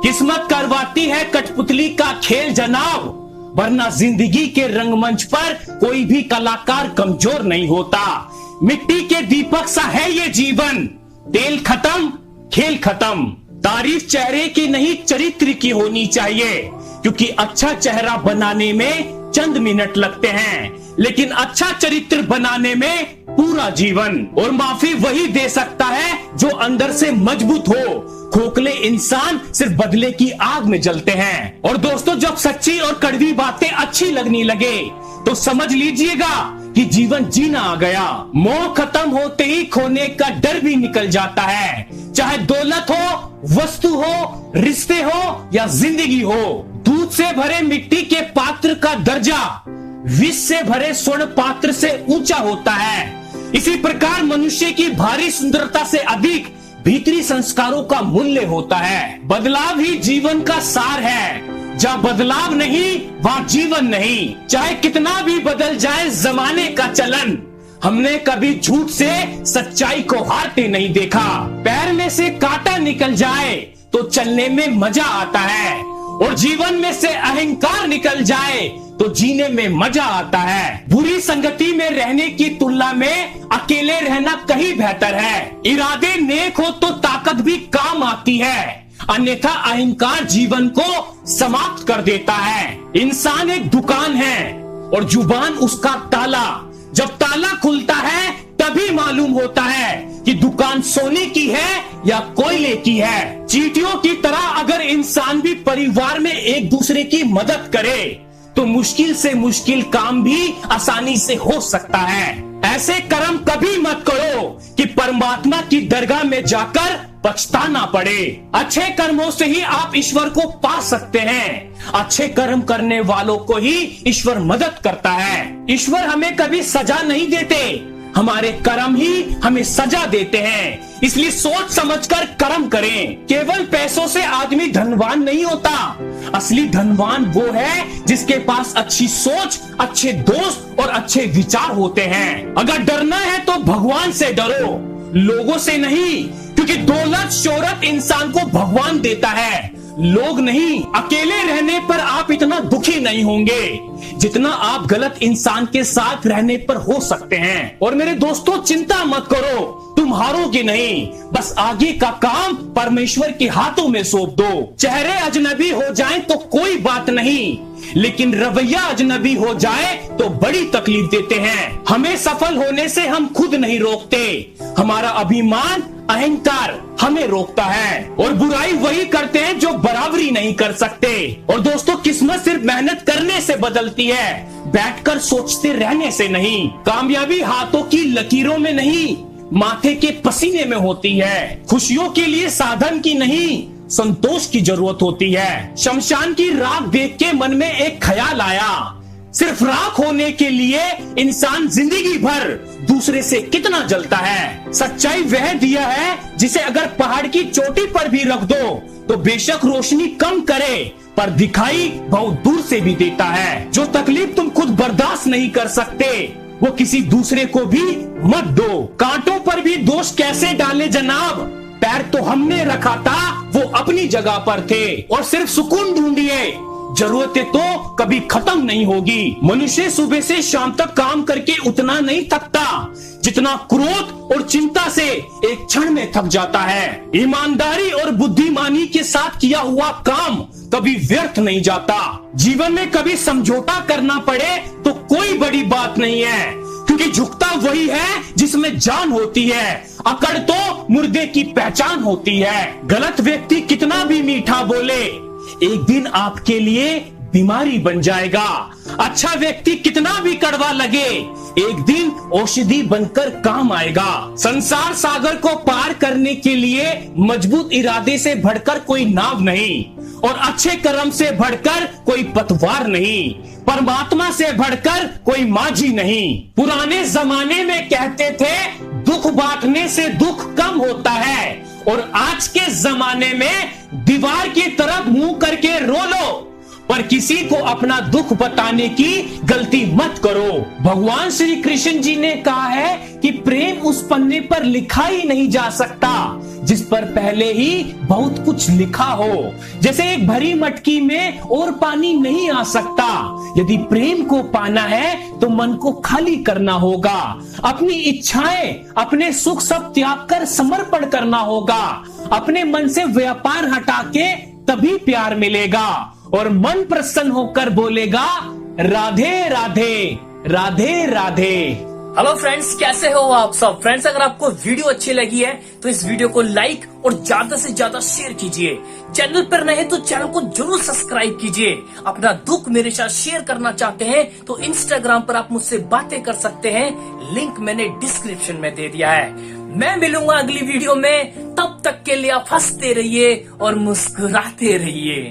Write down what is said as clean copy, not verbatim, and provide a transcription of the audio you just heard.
किस्मत करवाती है कठपुतली का खेल जनाब, वरना जिंदगी के रंगमंच पर कोई भी कलाकार कमजोर नहीं होता। मिट्टी के दीपक सा है ये जीवन, तेल खत्म खेल खत्म। तारीफ चेहरे की नहीं चरित्र की होनी चाहिए, क्योंकि अच्छा चेहरा बनाने में चंद मिनट लगते हैं, लेकिन अच्छा चरित्र बनाने में पूरा जीवन। और माफी वही दे सकता है जो अंदर से मजबूत हो। खोखले इंसान सिर्फ बदले की आग में जलते हैं। और दोस्तों, जब सच्ची और कड़वी बातें अच्छी लगने लगे तो समझ लीजिएगा कि जीवन जीना आ गया। मोह खत्म होते ही खोने का डर भी निकल जाता है, चाहे दौलत हो, वस्तु हो, रिश्ते हो या जिंदगी हो। दूध से भरे मिट्टी के पात्र का दर्जा विष से भरे स्वर्ण पात्र से ऊंचा होता है। इसी प्रकार मनुष्य की भारी सुंदरता से अधिक भीतरी संस्कारों का मूल्य होता है। बदलाव ही जीवन का सार है, जहाँ बदलाव नहीं वहाँ जीवन नहीं। चाहे कितना भी बदल जाए जमाने का चलन, हमने कभी झूठ से सच्चाई को हारते नहीं देखा। पैर में से कांटा निकल जाए तो चलने में मजा आता है, और जीवन में से अहंकार निकल जाए तो जीने में मजा आता है। बुरी संगति में रहने की तुलना में अकेले रहना कहीं बेहतर है। इरादे नेक हो तो ताकत भी काम आती है, अन्यथा अहंकार जीवन को समाप्त कर देता है। इंसान एक दुकान है और जुबान उसका ताला। जब ताला खुलता है तभी मालूम होता है कि दुकान सोने की है या कोयले की है। चींटियों की तरह अगर इंसान भी परिवार में एक दूसरे की मदद करे तो मुश्किल से मुश्किल काम भी आसानी से हो सकता है। ऐसे कर्म कभी मत करो कि परमात्मा की दरगाह में जाकर पछताना पड़े। अच्छे कर्मों से ही आप ईश्वर को पा सकते हैं। अच्छे कर्म करने वालों को ही ईश्वर मदद करता है। ईश्वर हमें कभी सजा नहीं देते, हमारे कर्म ही हमें सजा देते हैं। इसलिए सोच समझकर कर्म करें। केवल पैसों से आदमी धनवान नहीं होता, असली धनवान वो है जिसके पास अच्छी सोच, अच्छे दोस्त और अच्छे विचार होते हैं। अगर डरना है तो भगवान से डरो, लोगों से नहीं, क्योंकि दौलत शोहरत इंसान को भगवान देता है, लोग नहीं। अकेले रहने पर आप इतना दुखी नहीं होंगे जितना आप गलत इंसान के साथ रहने पर हो सकते हैं। और मेरे दोस्तों, चिंता मत करो, तुम हारोगे नहीं, बस आगे का काम परमेश्वर के हाथों में सौंप दो। चेहरे अजनबी हो जाएं तो कोई बात नहीं, लेकिन रवैया अजनबी हो जाए तो बड़ी तकलीफ देते हैं। हमें सफल होने से हम खुद नहीं रोकते, हमारा अभिमान अहंकार हमें रोकता है। और बुराई वही करते हैं जो बराबरी नहीं कर सकते। और दोस्तों, किस्मत सिर्फ मेहनत करने से बदलती है, बैठकर सोचते रहने से नहीं। कामयाबी हाथों की लकीरों में नहीं, माथे के पसीने में होती है। खुशियों के लिए साधन की नहीं, संतोष की जरूरत होती है। शमशान की राख देख के मन में एक ख्याल आया, सिर्फ राख होने के लिए इंसान जिंदगी भर दूसरे से कितना जलता है। सच्चाई वह दिया है जिसे अगर पहाड़ की चोटी पर भी रख दो तो बेशक रोशनी कम करे, पर दिखाई बहुत दूर से भी देता है। जो तकलीफ तुम खुद बर्दाश्त नहीं कर सकते वो किसी दूसरे को भी मत दो। कांटों पर भी दोष कैसे डाले जनाब, पैर तो हमने रखा था, वो अपनी जगह पर थे। और सिर्फ सुकून ढूंढिए, जरूरतें तो कभी खत्म नहीं होगी। मनुष्य सुबह से शाम तक काम करके उतना नहीं थकता जितना क्रोध और चिंता से एक क्षण में थक जाता है। ईमानदारी और बुद्धिमानी के साथ किया हुआ काम कभी व्यर्थ नहीं जाता। जीवन में कभी समझौता करना पड़े तो कोई बड़ी बात नहीं है, क्योंकि झुकता वही है जिसमें जान होती है, अकड़ तो मुर्दे की पहचान होती है। गलत व्यक्ति कितना भी मीठा बोले एक दिन आपके लिए बीमारी बन जाएगा। अच्छा व्यक्ति कितना भी कड़वा लगे एक दिन औषधि बनकर काम आएगा। संसार सागर को पार करने के लिए मजबूत इरादे से बढ़कर कोई नाव नहीं, और अच्छे कर्म से बढ़कर कोई पतवार नहीं, परमात्मा से बढ़कर कोई माझी नहीं। पुराने जमाने में कहते थे दुख बांटने से दुख कम होता है, और आज के जमाने में दीवार की तरफ मुंह करके रो लो, पर किसी को अपना दुख बताने की गलती मत करो। भगवान श्री कृष्ण जी ने कहा है कि प्रेम उस पन्ने पर लिखा ही नहीं जा सकता जिस पर पहले ही बहुत कुछ लिखा हो। जैसे एक भरी मटकी में और पानी नहीं आ सकता। यदि प्रेम को पाना है तो मन को खाली करना होगा, अपनी इच्छाएं, अपने सुख सब त्याग कर समर्पण करना होगा। अपने मन से व्यापार हटा के तभी प्यार मिलेगा और मन प्रसन्न होकर बोलेगा राधे राधे राधे राधे। हेलो फ्रेंड्स, कैसे हो आप सब। फ्रेंड्स, अगर आपको वीडियो अच्छी लगी है तो इस वीडियो को लाइक और ज्यादा से ज्यादा शेयर कीजिए। चैनल पर नए तो चैनल को जरूर सब्सक्राइब कीजिए। अपना दुख मेरे साथ शेयर करना चाहते हैं तो इंस्टाग्राम पर आप मुझसे बातें कर सकते हैं, लिंक मैंने डिस्क्रिप्शन में दे दिया है। मैं मिलूंगा अगली वीडियो में, तब तक के लिए आप हंसते रहिए और मुस्कुराते रहिए।